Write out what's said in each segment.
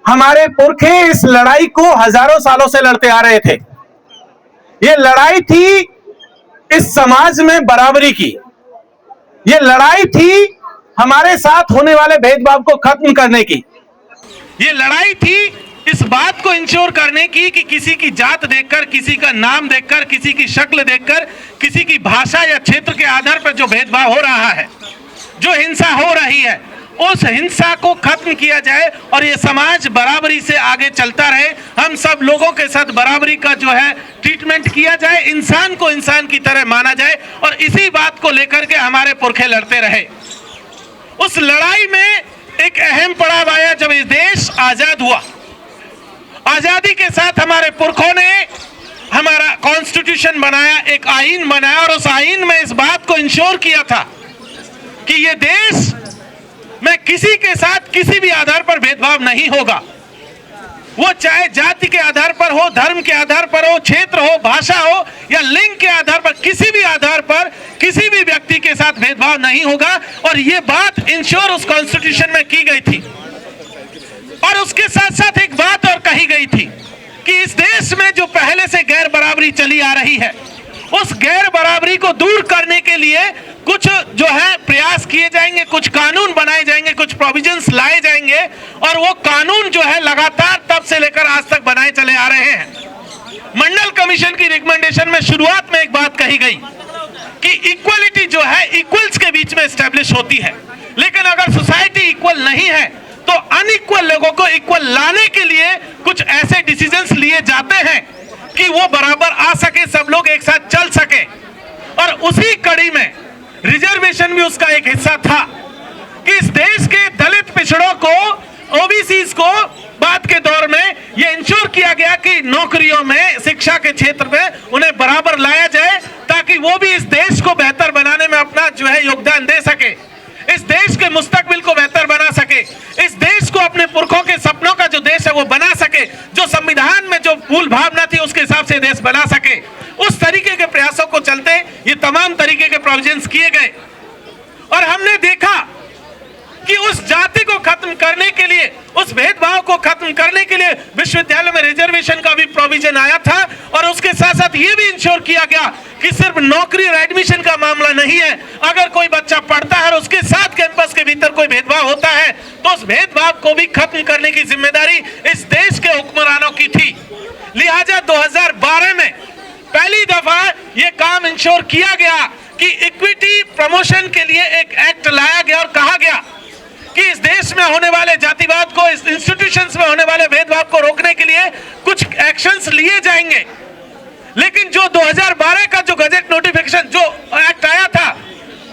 हमारे पुरखे इस लड़ाई को हजारों सालों से लड़ते आ रहे थे। ये लड़ाई थी इस समाज में बराबरी की, ये लड़ाई थी हमारे साथ होने वाले भेदभाव को खत्म करने की, ये लड़ाई थी इस बात को इंश्योर करने की कि किसी की जात देखकर, किसी का नाम देखकर, किसी की शक्ल देखकर, किसी की भाषा या क्षेत्र के आधार पर जो भेदभाव हो रहा है, जो हिंसा हो रही है, उस हिंसा को खत्म किया जाए और ये समाज बराबरी से आगे चलता रहे। हम सब लोगों के साथ बराबरी का जो है ट्रीटमेंट किया जाए, इंसान को इंसान की तरह माना जाए और इसी बात को लेकर के हमारे पुरखे लड़ते रहे। उस लड़ाई में एक अहम पड़ाव आया जब ये देश आजाद हुआ। आजादी के साथ हमारे पुरखों ने हमारा कॉन्स्टिट्यूशन बनाया, एक आईन बनाया और उस आईन में इस बात को इंश्योर किया था कि ये देश में किसी के साथ किसी भी आधार पर भेदभाव नहीं होगा। वो चाहे जाति के आधार पर हो, धर्म के आधार पर हो, क्षेत्र हो, भाषा हो या लिंग के आधार पर, किसी भी आधार पर किसी भी व्यक्ति के साथ भेदभाव नहीं होगा। और ये बात इंश्योर उस कॉन्स्टिट्यूशन में की गई थी। और उसके साथ साथ एक बात और कही गई थी कि इस देश में जो पहले से गैर बराबरी चली आ रही है, उस गैर बराबरी को दूर करने के लिए कुछ जो है प्रयास किए जाएंगे, कुछ कानून बनाए जाएंगे, कुछ प्रोविजंस लाए जाएंगे और वो कानून जो है लगातार तब से लेकर आज तक बनाए चले आ रहे हैं। मंडल कमीशन की रिकमेंडेशन में शुरुआत में एक बात कही गई कि इक्वलिटी जो है इक्वल्स के बीच में एस्टेब्लिश होती है, लेकिन अगर सोसाइटी इक्वल नहीं है तो अनइक्वल लोगों को इक्वल लाने के लिए कुछ ऐसे डिसीजंस लिए जाते हैं कि वो बराबर आ सके, सब लोग एक साथ चल सके। और उसी कड़ी में रिजर्वेशन भी उसका एक हिस्सा था कि इस देश के दलित पिछड़ों को, ओबीसीज को बाद के दौर में ये इंश्योर किया गया कि नौकरियों में, शिक्षा के क्षेत्र में उन्हें बराबर लाया जाए ताकि वो भी इस देश को बेहतर बनाने में अपना जो है योगदान दे सके, इस देश के मुस्तकबिल को बेहतर बना सके, इस देश को अपने पुरखों के सपनों का जो देश है वो बना सके, जो संविधान में जो मूल भावना थी उसके हिसाब से देश बना सके। उस तरीके के प्रयासों को चलते ये तमाम तरीके के प्रोविजंस किए गए और हमने देखा कि उस जाति को खत्म करने के लिए, उस भेदभाव को खत्म करने के लिए विश्वविद्यालय में रिजर्वेशन का भी प्रोविजन आया था। और उसके साथ साथ ये भी इंश्योर किया गया कि सिर्फ नौकरी और एडमिशन का मामला नहीं है, अगर कोई बच्चा पढ़ता है और उसके साथ कैंपस के भीतर कोई भेदभाव होता है तो उस भेदभाव को भी खत्म करने की जिम्मेदारी इस देश के हुक्मरानों की थी। लिहाजा 2012 में पहली दफा ये काम इंश्योर किया गया कि इक्विटी प्रमोशन के लिए एक एक्ट लाया गया और कहा गया कि इस देश में होने वाले जातिवाद को, इस इंस्टीट्यूशंस में होने वाले भेदभाव को रोकने के लिए कुछ एक्शंस लिए जाएंगे। लेकिन जो 2012 का जो गजट नोटिफिकेशन जो एक्ट आया था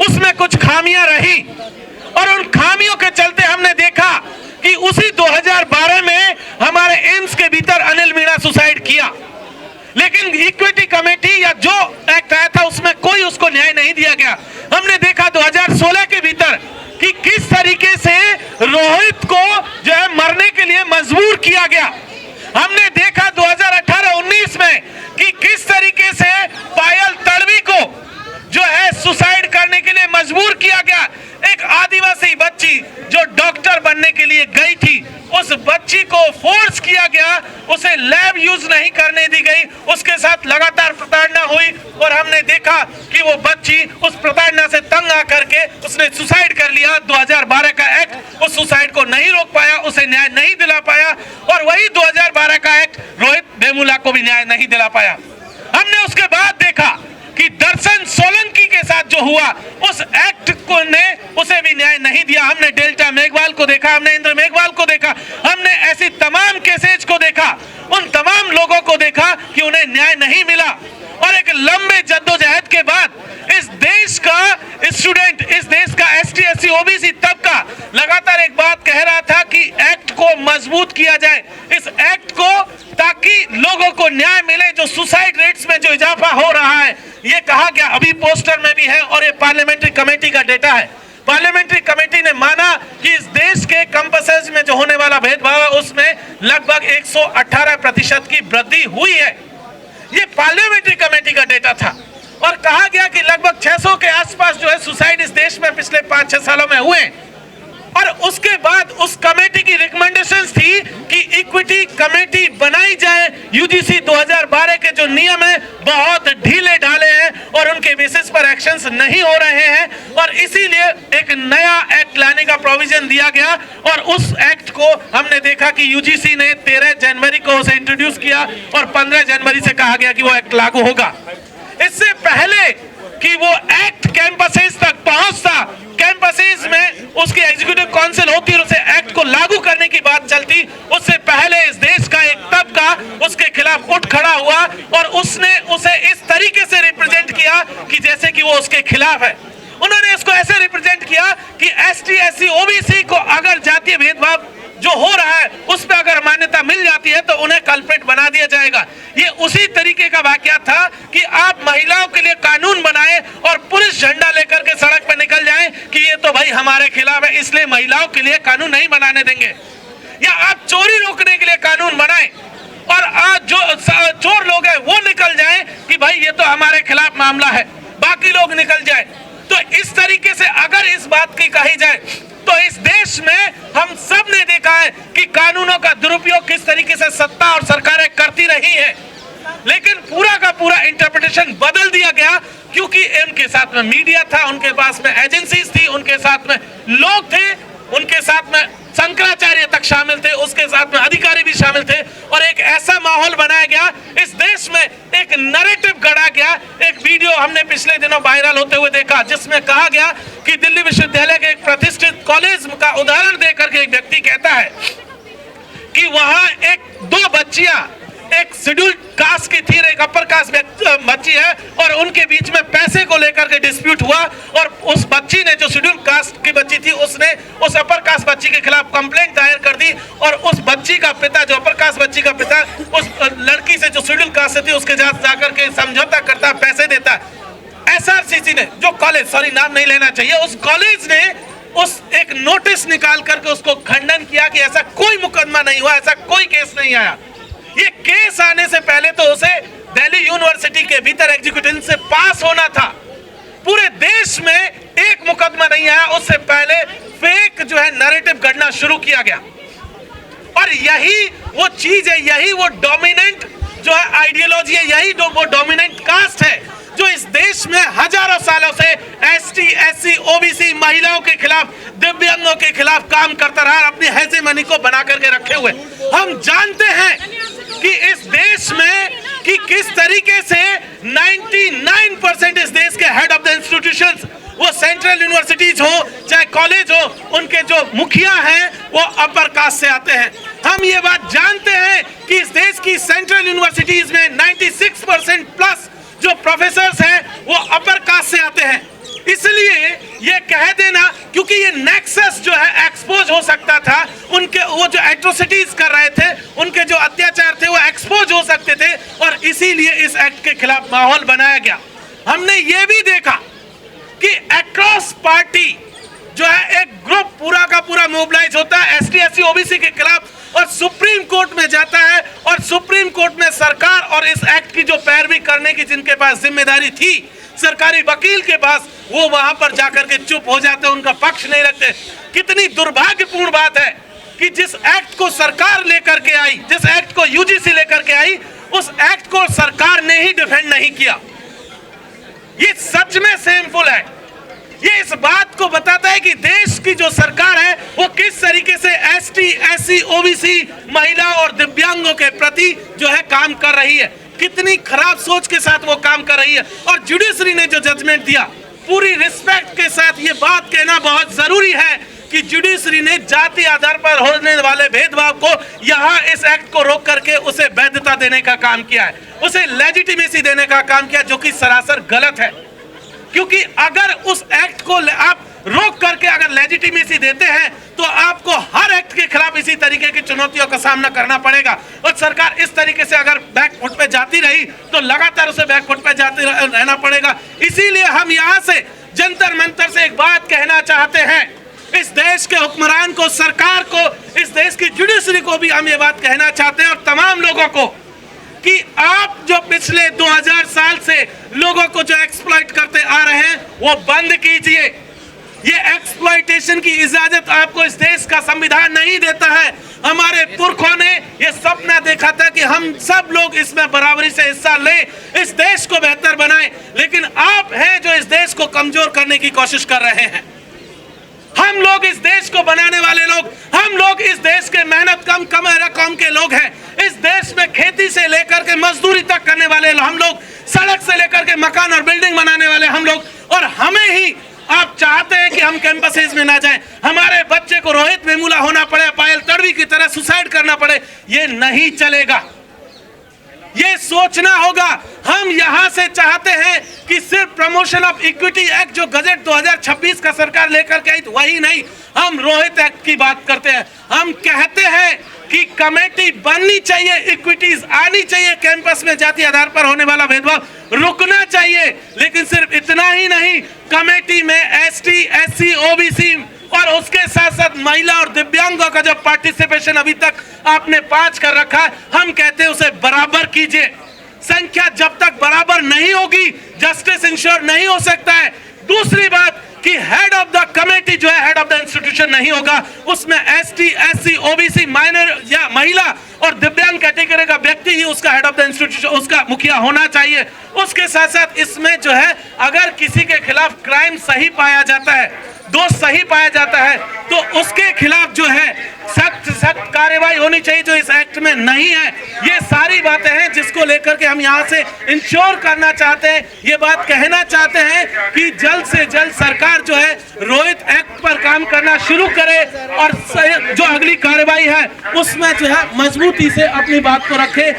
उसमें कुछ खामियां रही और उन खामियों के चलते हमने देखा कि उसी 2012 में हमारे एम्स के भीतर अनिल मीणा सुसाइड किया। लेकिन इक्विटी कमेटी या जो एक्ट आया था उसमें कोई उसको न्याय नहीं दिया गया। हमने देखा 2016 के भीतर कि किस तरीके से रोहित को जो है मरने के लिए मजबूर किया गया। हमने देखा 2018-19 में कि किस तरीके से पायल तड़वी को जो है सुसाइड करने के लिए मजबूर किया गया। एक आदिवासी बच्ची जो डॉक्टर बनने के लिए गई थी, उस बच्ची को फोर्स किया गया, उसे लैब यूज नहीं करने दी गई, उसके साथ लगातार प्रताड़ना हुई और हमने देखा कि वो बच्ची उस प्रताड़ना से तंग आकर के उसने सुसाइड कर लिया। 2012 का एक्ट उस सुसाइड को नहीं रोक पाया, उसे न्याय नहीं दिला पाया और वही 2012 का एक्ट रोहित वेमुला को भी न्याय नहीं दिला पाया। हमने उसके बाद देखा कि दर्शन सोलंकी के साथ जो हुआ उस एक्ट को ने उसे भी न्याय नहीं दिया। हमने डेल्टा मेघवाल को देखा, हमने इंद्र मेघवाल को देखा, हमने ऐसी तमाम केसेज को देखा, उन तमाम लोगों को देखा कि उन्हें न्याय नहीं मिला। और एक लंबे जद्दोजहद के बाद इस देश का स्टूडेंट, इस देश का एसटी, एससी, ओबीसी तबका लगातार एक बात कह रहा था कि एक्ट को मजबूत किया जाए, इस एक्ट को, ताकि लोगों को न्याय मिले। जो सुसाइड रेट्स में जो इजाफा हो रहा है ये कहा गया, अभी पोस्टर में भी है और ये पार्लियामेंट्री कमेटी का डेटा है। पार्लियामेंट्री कमेटी ने माना कि इस देश के कैंपसेस में जो होने वाला भेदभाव है उसमें लगभग 118% की वृद्धि हुई है। ये पार्लियामेंट्री कमेटी का डेटा था और कहा गया कि लगभग 600 के आसपास जो है सुसाइड इस देश में पिछले 5-6 सालों में हुए। और उसके बाद उस कमेटी की रिकमेंडेशंस थी कि कमेटी बनाई जाए। यूजीसी 2012 के जो नियम है बहुत ढीले ढाले हैं और उनके बेसिस पर एक्शंस नहीं हो रहे हैं और इसीलिए एक नया एक्ट लाने का प्रोविजन दिया गया और उस एक्ट को हमने देखा कि यूजीसी ने 13 जनवरी को उसे इंट्रोड्यूस किया और 15 जनवरी से कहा गया कि वो एक्ट लागू होगा। इससे पहले कि वो एक्ट कैंपसेस तक पहुंचता, कैंपसेस में उसकी एग्जीक्यूटिव काउंसिल होती और उसे एक्ट को लागू करने की बात चलती, उससे पहले इस देश का एक तबका उसके खिलाफ उठ खड़ा हुआ और उसने उसे इस तरीके से रिप्रेजेंट किया कि जैसे कि वो उसके खिलाफ है। उन्होंने इसको ऐसे रिप्रेजेंट किया कि एसटी, एससी, ओबीसी को अगर जातीय भेदभाव जो हो रहा है उस पर अगर मान्यता मिल जाती है तो उन्हें कल्प्रिट बना दिया जाएगा। ये उसी तरीके का वाकया था कि आप महिलाओं के लिए कानून बनाएं और पुलिस झंडा लेकर के सड़क पर निकल जाएं कि ये तो भाई हमारे खिलाफ है, इसलिए महिलाओं के लिए कानून नहीं बनाने देंगे। या आप चोरी रोकने के लिए कानून बनाएं और आज जो चोर लोग हैं वो निकल जाएं कि भाई ये तो हमारे खिलाफ मामला है, बाकी लोग निकल जाए। तो इस तरीके से अगर इस बात की कही जाए तो इस देश में हम सब ने देखा है कि कानूनों का दुरुपयोग किस तरीके से सत्ता और सरकारें करती रही है, लेकिन पूरा का पूरा इंटरप्रिटेशन बदल दिया गया क्योंकि उनके साथ में मीडिया था, उनके पास में एजेंसीज थी, उनके साथ में लोग थे, उनके साथ में शंकराचार्य तक शामिल थे, उसके साथ में अधिकारी भी शामिल थे और एक ऐसा माहौल बनाया गया, इस देश में एक नैरेटिव गढ़ा गया। एक वीडियो हमने पिछले दिनों वायरल होते हुए देखा जिसमें कहा गया कि दिल्ली विश्वविद्यालय के एक प्रतिष्ठित कॉलेज का उदाहरण देकर के एक व्यक्ति कहता है कि वहां दो बच्चियां, एक शेड्यूल कास्ट की थी, एक अपर कास्ट बच्ची है और उनके बीच में पैसे को लेकर के डिस्प्यूट हुआ और उस बच्ची ने, जो शेड्यूल कास्ट की बच्ची थी, उसने उस अपर कास्ट बच्ची के खिलाफ कंप्लेंट दायर कर दी और उस बच्ची का पिता, जो अपर कास्ट बच्ची का पिता, उस लड़की से जो शेड्यूल कास्ट से थी उसके साथ जाकर के समझौता करता, पैसे देता। एसआरसीसी ने, जो कॉलेज, सॉरी नाम नहीं लेना चाहिए, उस कॉलेज ने उस एक नोटिस निकाल करके उसको खंडन किया कि ऐसा कोई मुकदमा नहीं हुआ, ऐसा कोई केस नहीं आया। ये केस आने से पहले तो उसे दिल्ली यूनिवर्सिटी के भीतर एग्जीक्यूटिव से पास होना था। पूरे देश में एक मुकदमा नहीं आया, उससे पहले फेक जो है नैरेटिव गढ़ना शुरू किया गया और यही वो चीज है, यही वो डोमिनेंट जो है आइडियोलॉजी है, यही वो डोमिनेंट कास्ट है जो इस देश में हजारों सालों से एसटी, एससी, ओबीसी, महिलाओं के खिलाफ, दिव्यांगों के खिलाफ काम करता रहा, अपनी हेजेमनी को बना करके रखे हुए। हम जानते हैं कि इस देश में कि किस तरीके से 99% इस देश के हेड ऑफ द इंस्टीट्यूशंस, वो सेंट्रल यूनिवर्सिटीज हो चाहे कॉलेज हो, उनके जो मुखिया हैं वो अपर कास्ट से आते हैं। हम ये बात जानते हैं कि इस देश की सेंट्रल यूनिवर्सिटीज में 96% प्लस जो प्रोफेसर्स हैं वो अपर कास्ट से आते हैं। इसलिए ये कह देना, क्योंकि ये नेक्सस जो है एक्सपोज हो सकता था, उनके वो जो एट्रोसिटीज कर रहे थे, उनके जो अत्याचार थे वो एक्सपोज हो सकते थे और इसीलिए इस एक्ट के खिलाफ माहौल बनाया गया। हमने ये भी देखा कि अक्रॉस पार्टी जो है एक ग्रुप पूरा का पूरा मोबिलाइज होता है एसटी, एससी, ओबीसी के खिलाफ और सुप्रीम कोर्ट में जाता है और सुप्रीम कोर्ट में सरकार और इस एक्ट की जो पैरवी करने की जिनके पास जिम्मेदारी थी, सरकारी वकील के पास, वो वहां पर जाकर के चुप हो जाते, उनका पक्ष नहीं रखते। कितनी दुर्भाग्यपूर्ण बात है कि जिस एक्ट को सरकार लेकर के आई, जिस एक्ट को यूजीसी लेकर के आई, उस एक्ट को सरकार ने ही डिफेंड नहीं किया। ये सच में शेमफुल है। ये इस बात को बताता है कि देश की जो सरकार है वो किस तरीके से एसटी, एससी, ओबीसी, महिला और दिव्यांगों के प्रति जो है काम कर रही है, कितनी खराब सोच के साथ वो काम कर रही है। और जुडिशरी ने जो जजमेंट दिया, पूरी रिस्पेक्ट के साथ ये बात कहना बहुत जरूरी है कि जुडिशरी ने जाति आधार पर होने वाले भेदभाव को यहाँ इस एक्ट को रोक करके उसे वैधता देने का काम किया है, उसे लेजिटिमेसी देने का काम किया, जो कि सरासर गलत है। क्योंकि अगर उस एक्ट को आप रोक करके अगर लेजिटिमेसी देते हैं तो आपको हर एक्ट के खिलाफ इसी तरीके की चुनौतियों का सामना करना पड़ेगा और सरकार इस तरीके से अगर बैकफुट पे जाती रही तो लगातार उसे बैकफुट पे जाते रहना पड़ेगा। इसीलिए हम यहाँ से जंतर मंतर से एक बात कहना चाहते हैं, इस देश के हुक्मरान को, सरकार को, इस देश की जुडिशरी को भी हम ये बात कहना चाहते हैं और तमाम लोगों को कि आप जो पिछले 2000 साल से लोगों को जो एक्सप्लॉइट करते आ रहे हैं वो बंद कीजिए। ये एक्सप्लॉयटेशन की इजाजत आपको इस देश का संविधान नहीं देता है। हमारे पुरखों ने ये सपना देखा था कि हम सब लोग इसमें बराबरी से हिस्सा लें, इस देश को बेहतर बनाएं, लेकिन आप हैं जो इस देश को कमजोर करने की कोशिश कर रहे हैं। हम लोग इस देश को बनाने वाले लोग, हम लोग इस देश के मेहनत कम रकम के लोग हैं। इस देश में खेती से लेकर के मजदूरी तक करने वाले हम लोग, सड़क से लेकर के मकान और बिल्डिंग बनाने वाले हम लोग, और हमें ही आप चाहते हैं कि हम कैंपसेस में ना जाएं, हमारे बच्चे को रोहित वेमुला होना पड़े, पायल तड़वी की तरह सुसाइड करना पड़े। ये नहीं चलेगा, ये सोचना होगा। हम यहां से चाहते हैं कि सिर्फ प्रमोशन ऑफ इक्विटी एक्ट जो गजट 2026 का सरकार लेकर के आई वही नहीं, हम रोहित एक्ट की बात करते हैं। हम कहते हैं कि कमेटी बननी चाहिए, इक्विटीज आनी चाहिए, कैंपस में जाति आधार पर होने वाला भेदभाव रुकना चाहिए। लेकिन सिर्फ इतना ही नहीं, कमेटी में एसटी, एससी, ओबीसी और उसके साथ साथ महिला और दिव्यांगों का जो पार्टिसिपेशन अभी तक आपने 5 कर रखा है, हम कहते हैं उसे बराबर कीजिए। संख्या जब तक बराबर नहीं होगी, जस्टिस इंश्योर नहीं हो सकता है। दूसरी बात कि हेड ऑफ द कमेटी जो है हेड ऑफ द इंस्टीट्यूशन नहीं होगा, उसमें एसटी, एससी, ओबीसी, माइनर या महिला और दिव्यांग कैटेगरी का व्यक्ति ही उसका हेड ऑफ द इंस्टीट्यूशन, उसका मुखिया होना चाहिए। उसके साथ साथ इसमें जो है अगर किसी के खिलाफ क्राइम सही पाया जाता है, दोष सही पाया जाता है, तो उसके खिलाफ जो है सख्त कार्रवाई होनी चाहिए, जो इस एक्ट में नहीं है। ये सारी बातें हैं जिसको लेकर के हम यहाँ से इंश्योर करना चाहते हैं, ये बात कहना चाहते हैं कि जल्द से जल्द सरकार जो है रोहित एक्ट पर काम करना शुरू करे और जो अगली कार्रवाई है उसमें जो है मजबूती से अपनी बात को रखे।